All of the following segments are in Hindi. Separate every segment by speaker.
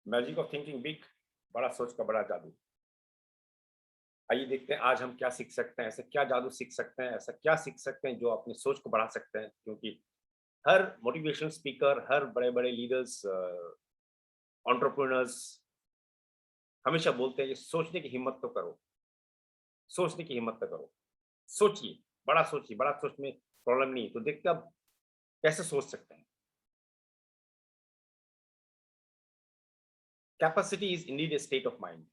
Speaker 1: मैजिक ऑफ थिंकिंग बिग, बड़ा सोच का बड़ा जादू। आइए देखते हैं आज हम क्या सीख सकते हैं, ऐसा क्या जादू सीख सकते हैं, ऐसा क्या सीख सकते हैं जो अपनी सोच को बढ़ा सकते हैं। क्योंकि हर मोटिवेशनल स्पीकर, हर बड़े बड़े लीडर्स, एंटरप्रेन्योर्स हमेशा बोलते हैं कि सोचने की हिम्मत तो करो, सोचने की हिम्मत तो करो, सोचिए, बड़ा सोच में प्रॉब्लम नहीं है। तो देखते हैं अब कैसे सोच सकते हैं। Capacity is Indeed A state of mind.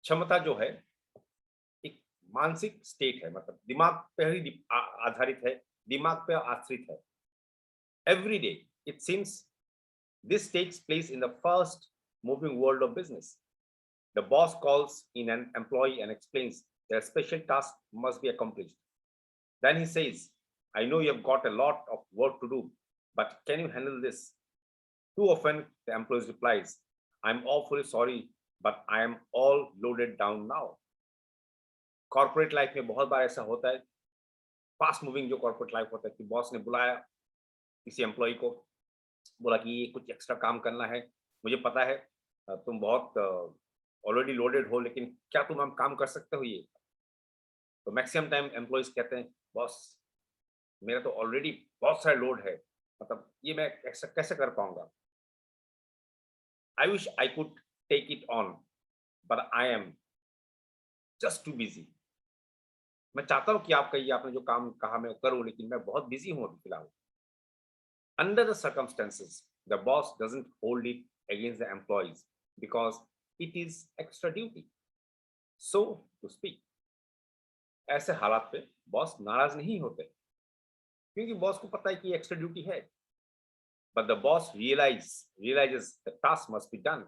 Speaker 1: क्षमता जो है एक मानसिक स्टेट है, मतलब दिमाग पे ही आधारित है, दिमाग पे आश्रित है। Every day it seems this takes place in the first moving world of business. The boss calls in an employee and explains that a special task must be accomplished. Then he says, I know you have got a lot of work to do, but can you handle this? Too often, the employee replies, I'm awfully sorry, but I am all loaded down now. Corporate life में बहुत बार ऐसा होता है, फास्ट मूविंग जो कॉर्पोरेट लाइफ होता है कि बॉस ने बुलाया किसी एम्प्लॉय को, बोला कि ये कुछ एक्स्ट्रा काम करना है। मुझे पता है तुम बहुत ऑलरेडी लोडेड हो, लेकिन क्या तुम हम काम कर सकते हो ये? तो मैक्सिमम टाइम एम्प्लॉइज कहते हैं, बॉस मेरा तो ऑलरेडी बहुत सारा लोड है, मतलब ये मैं कैसे कैसे कर पाऊंगा। I wish I could take it on, but I am just too busy. मैं चाहता हूँ कि आपका ये आपने जो काम कहा मैं करूँ, लेकिन मैं बहुत बिजी हूँ अभी फिलहाल। Under the circumstances, the boss doesn't hold it against the employees because it is extra duty, so to speak. ऐसे हालात पे बॉस नाराज नहीं होते, क्योंकि बॉस को पता है कि एक्स्ट्रा ड्यूटी है। But the boss realizes the task must be done,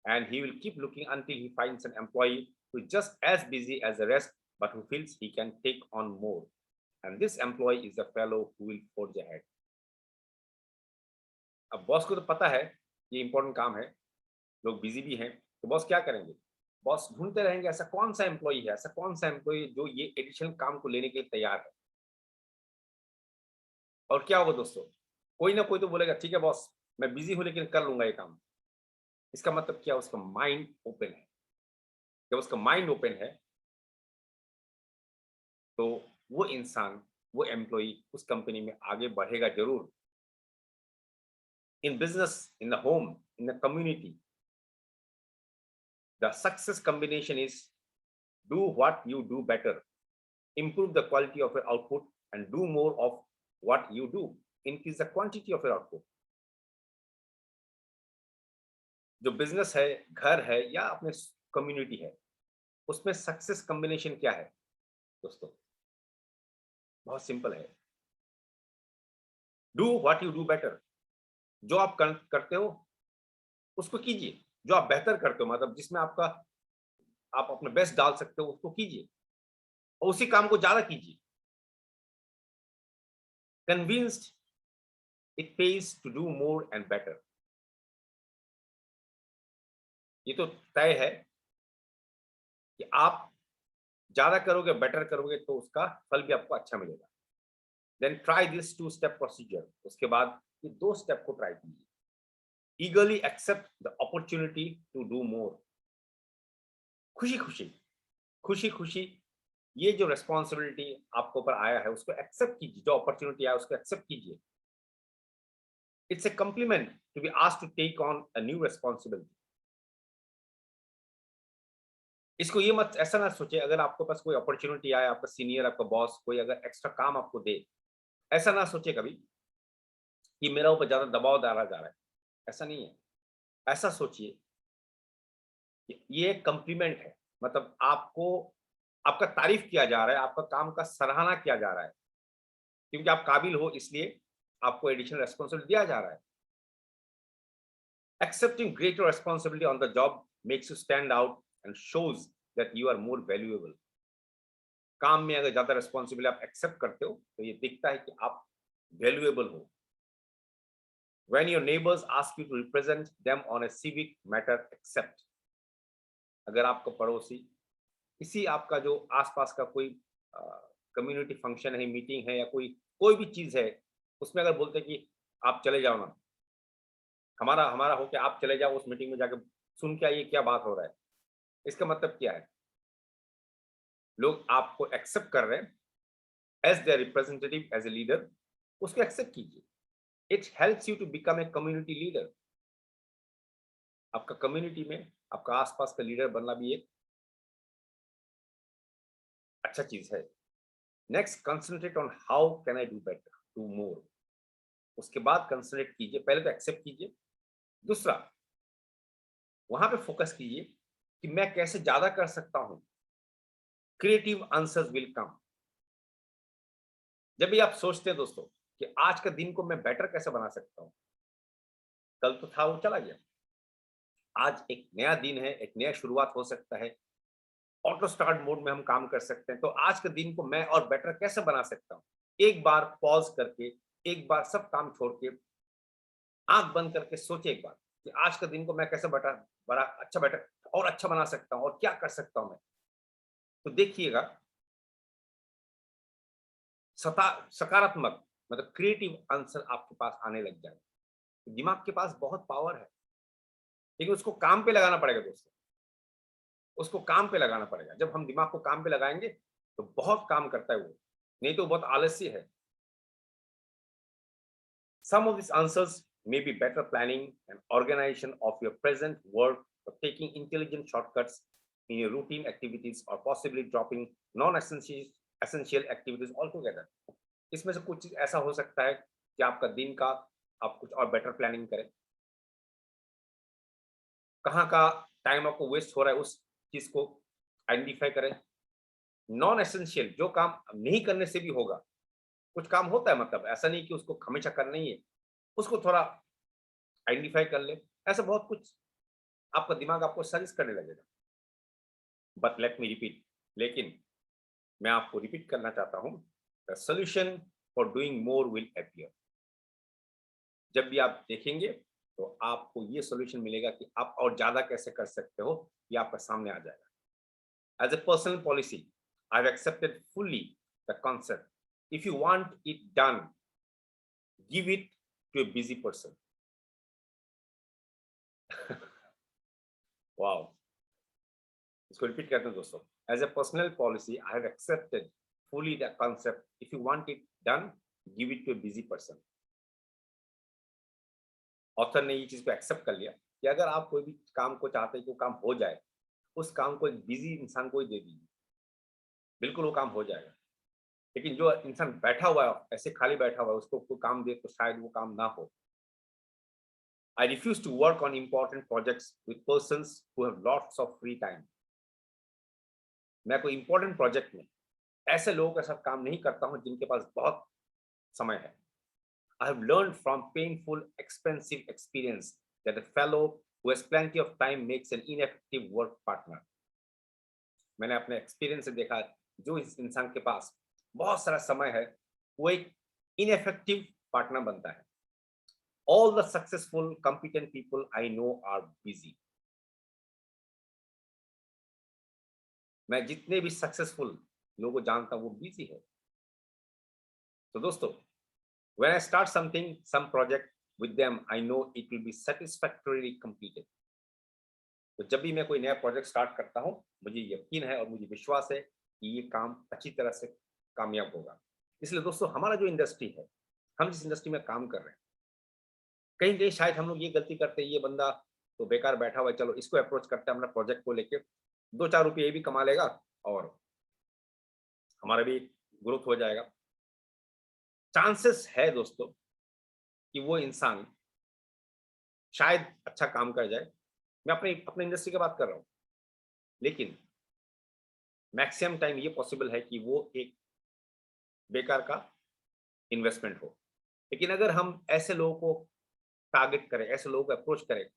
Speaker 1: and he will keep looking until he finds an employee who is just as busy as the rest, but who feels he can take on more. And this employee is the fellow who will forge ahead. अब बॉस को तो पता है ये इंपॉर्टेंट काम है, लोग बिजी भी हैं, तो बॉस क्या करेंगे? बॉस ढूंढते रहेंगे ऐसा कौन सा एम्प्लॉई है, ऐसा कौन सा एम्प्लॉई जो ये एडिशनल काम को लेने के लिए तैयार है। और क्या होगा दोस्तों, कोई ना कोई तो बोलेगा ठीक है बॉस, मैं बिजी हूं लेकिन कर लूंगा ये काम। इसका मतलब क्या, उसका माइंड ओपन है। जब उसका माइंड ओपन है तो वो इंसान, वो एम्प्लॉई उस कंपनी में आगे बढ़ेगा जरूर। In business, in the home, in the community, the success combination is do what you do better, improve the quality of your output, and do more of what you do, increase the quantity of your output. जो बिजनेस है, घर है या अपने कम्युनिटी है, उसमें सक्सेस कॉम्बिनेशन क्या है दोस्तों? बहुत सिंपल है, do what you do better. जो आप करते हो उसको कीजिए, जो आप बेहतर करते हो, मतलब जिसमें आपका आप अपना बेस्ट डाल सकते हो उसको कीजिए, और उसी काम को ज्यादा कीजिए। Convinced it page to do more and better. ये तो तय है कि आप ज्यादा करोगे, बेटर करोगे तो उसका फल भी आपको अच्छा मिलेगा। Then try this two step procedure. उसके बाद ये दो स्टेप को ट्राई कीजिए। Eagerly accept the opportunity to do more. खुशी खुशी, खुशी खुशी ये जो रेस्पॉन्सिबिलिटी आपके ऊपर आया है उसको एक्सेप्ट कीजिए, जो अपॉर्चुनिटी आया उसको एक्सेप्ट कीजिए। It's a compliment to be asked to take on a new responsibility. इसको ये मत ऐसा ना सोचे, अगर आपके पास कोई अपॉर्चुनिटी आए, आपका सीनियर, आपका बॉस कोई अगर एक्स्ट्रा काम आपको दे, ऐसा ना सोचे कभी कि मेरा ऊपर ज्यादा दबाव डाला जा रहा है। ऐसा नहीं है। ऐसा सोचिए कि ये एक कॉम्प्लीमेंट है, मतलब आपको आपका तारीफ किया जा रहा है, आपका काम का सराहना किया जा रहा है, क्योंकि आप काबिल हो इसलिए आपको एडिशनल रेस्पॉन्सिबिलिटी दिया जा रहा है। Accepting greater responsibility on the job makes you stand out and shows that you are more valuable. काम में अगर ज्यादा रिस्पॉन्सिबिलिटी आप एक्सेप्ट करते हो तो ये दिखता है कि आप वैल्यूएबल हो। When your neighbors ask you to represent them on a civic matter, accept. अगर आपका पड़ोसी किसी आपका जो आसपास का कोई कम्युनिटी फंक्शन है, मीटिंग है या कोई कोई भी चीज है, उसमें अगर बोलते हैं कि आप चले जाओ ना, हमारा हमारा हो के आप चले जाओ उस मीटिंग में जाके सुन के आइए क्या बात हो रहा है। इसका मतलब क्या है? लोग आपको एक्सेप्ट कर रहे हैं as their representative, as a leader, उसको एक्सेप्ट कीजिए। It helps you to become a community leader. आपका कम्युनिटी में आपका आसपास का लीडर बनना भी एक अच्छा चीज है। Next, concentrate on how can I do better, do more. उसके बाद कंसंट्रेट कीजिए, पहले तो एक्सेप्ट कीजिए। दूसरा, वहां पे फोकस कीजिए कि मैं कैसे ज्यादा कर सकता हूं। Creative answers will come. जब भी आप सोचते हैं दोस्तों कि आज का दिन को मैं बेटर कैसे बना सकता हूं, कल तो था वो चला गया, आज एक नया दिन है, एक नया शुरुआत हो सकता है। ऑटो स्टार्ट मोड में हम काम कर सकते हैं, तो आज के दिन को मैं और बेटर कैसे बना सकता हूँ। एक बार पॉज करके, एक बार सब काम छोड़ के, आंख बंद करके सोचे एक बार कि आज के दिन को मैं कैसे बटा बड़ा अच्छा बेटर और अच्छा बना सकता हूँ और क्या कर सकता हूँ मैं। तो देखिएगा, सकारात्मक मतलब क्रिएटिव आंसर आपके पास आने लग जाए। दिमाग के पास बहुत पावर है, लेकिन उसको काम पे लगाना पड़ेगा दोस्तों। उसको काम पे लगाना पड़ेगा। जब हम दिमाग को काम पे लगाएंगे तो बहुत काम करता है वो, नहीं तो बहुत आलस्य है। Some of these answers may be better planning and organization of your present work, or taking intelligent shortcuts in your routine activities, or possibly dropping non-essential activities altogether. इसमें से कुछ चीज ऐसा हो सकता है कि आपका दिन का आप कुछ और बेटर प्लानिंग करें। कहाँ का टाइम आपको वेस्ट हो रहा है उस चीज को आइडेंटिफाई करें। नॉन एसेंशियल जो काम नहीं करने से भी होगा, कुछ काम होता है, मतलब ऐसा नहीं कि उसको हमेशा करना ही है, उसको थोड़ा आइडेंटिफाई कर ले। ऐसा बहुत कुछ आपका दिमाग आपको सजेस्ट करने लगेगा। बट लेट मी रिपीट, लेकिन मैं आपको रिपीट करना चाहता हूं, the solution for doing more will appear. जब भी आप देखेंगे तो आपको ये सोल्यूशन मिलेगा कि आप और ज्यादा कैसे कर सकते हो, ये आपका सामने आ जाएगा। As a personal policy, I have accepted fully the concept, if you want it done, give it to a busy person. Wow, इसको रिपीट करते हैं दोस्तों। As a personal policy, I have accepted fully the concept, if you want it done, give it to a busy person। Author ने ये चीज को एक्सेप्ट कर लिया कि अगर आप कोई भी काम को चाहते हैं कि वो काम हो जाए, उस काम को एक बिजी इंसान को ही दे दीजिए, बिल्कुल वो काम हो जाएगा। लेकिन जो इंसान बैठा हुआ है, ऐसे खाली बैठा हुआ है, उसको कोई काम दे तो शायद वो काम ना हो। I refuse to work on important projects with persons who have lots of free time. मैं कोई इंपॉर्टेंट प्रोजेक्ट में ऐसे लोगों के साथ काम नहीं करता हूं जिनके पास बहुत समय है। I have learned from painful, expensive experience that a fellow who has plenty of time makes an ineffective work partner। मैंने अपने एक्सपीरियंस से देखा, जो इस इंसान के पास बहुत सारा समय है, वो एक ineffective पार्टनर बनता है। All the successful, competent people I know are busy। मैं जितने भी सक्सेसफुल लोगों को जानता हूँ वो बिजी है। तो दोस्तों, when I start something, some project with them, I know it will be satisfactorily completed। तो जब भी मैं कोई नया प्रोजेक्ट स्टार्ट करता हूँ, मुझे यकीन है और मुझे विश्वास है कि ये काम अच्छी तरह से कामयाब होगा। इसलिए दोस्तों, हमारा जो इंडस्ट्री है, हम जिस इंडस्ट्री में काम कर रहे हैं, कहीं कहीं शायद हम लोग ये गलती करते हैं, ये बंदा तो बेकार बैठा हुआ है, चलो इसको अप्रोच करते हैं, अपना प्रोजेक्ट को लेके 2-4 रुपये ये भी कमा लेगा और हमारा भी ग्रोथ हो जाएगा। चांसेस है दोस्तों कि वो इंसान शायद अच्छा काम कर जाए। मैं अपने अपने इंडस्ट्री की बात कर रहा हूँ, लेकिन मैक्सिमम टाइम ये पॉसिबल है कि वो एक बेकार का इन्वेस्टमेंट हो। लेकिन अगर हम ऐसे लोगों को टारगेट करें, ऐसे लोगों को अप्रोच करें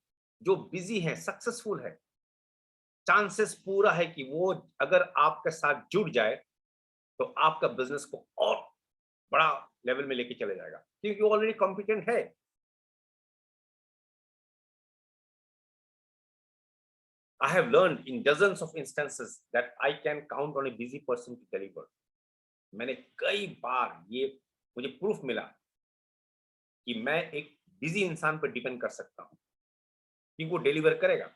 Speaker 1: जो बिजी हैं, सक्सेसफुल है, चांसेस पूरा है कि वो अगर आपके साथ जुड़ जाए तो आपका बिजनेस को और बड़ा लेवल में लेके चले जाएगा, क्योंकि वो ऑलरेडी कॉम्पिटेंट है। I have learned in dozens of instances that I can count on a busy person to deliver। मैंने कई बार ये मुझे प्रूफ मिला कि मैं एक बिजी इंसान पर डिपेंड कर सकता हूँ कि वो डिलीवर करेगा।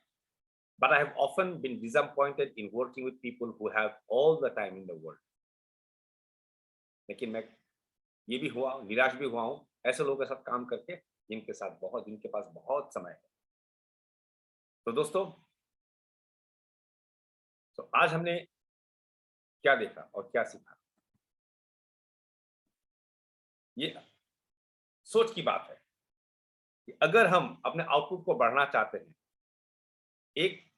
Speaker 1: But I have often been disappointed in working with people who have all the time in the world. लेकिन मैं ये भी हुआ, निराश भी हुआ हूँ ऐसे लोगों के साथ काम करके जिनके पास बहुत समय है। तो दोस्तों, तो आज हमने क्या देखा और क्या सीखा? ये सोच की बात है कि अगर हम अपने आउटपुट को बढ़ाना चाहते हैं, एक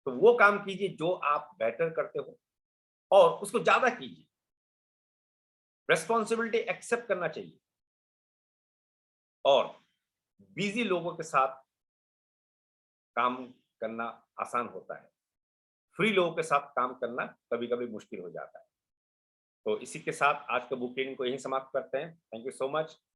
Speaker 1: तो वो काम कीजिए जो आप बेटर करते हो और उसको ज्यादा कीजिए। रेस्पॉन्सिबिलिटी एक्सेप्ट करना चाहिए और बिजी लोगों के साथ काम करना आसान होता है। फ्री लोगों के साथ काम करना कभी-कभी मुश्किल हो जाता है। तो इसी के साथ आज का बुक रीडिंग को यहीं समाप्त करते हैं। Thank you so much.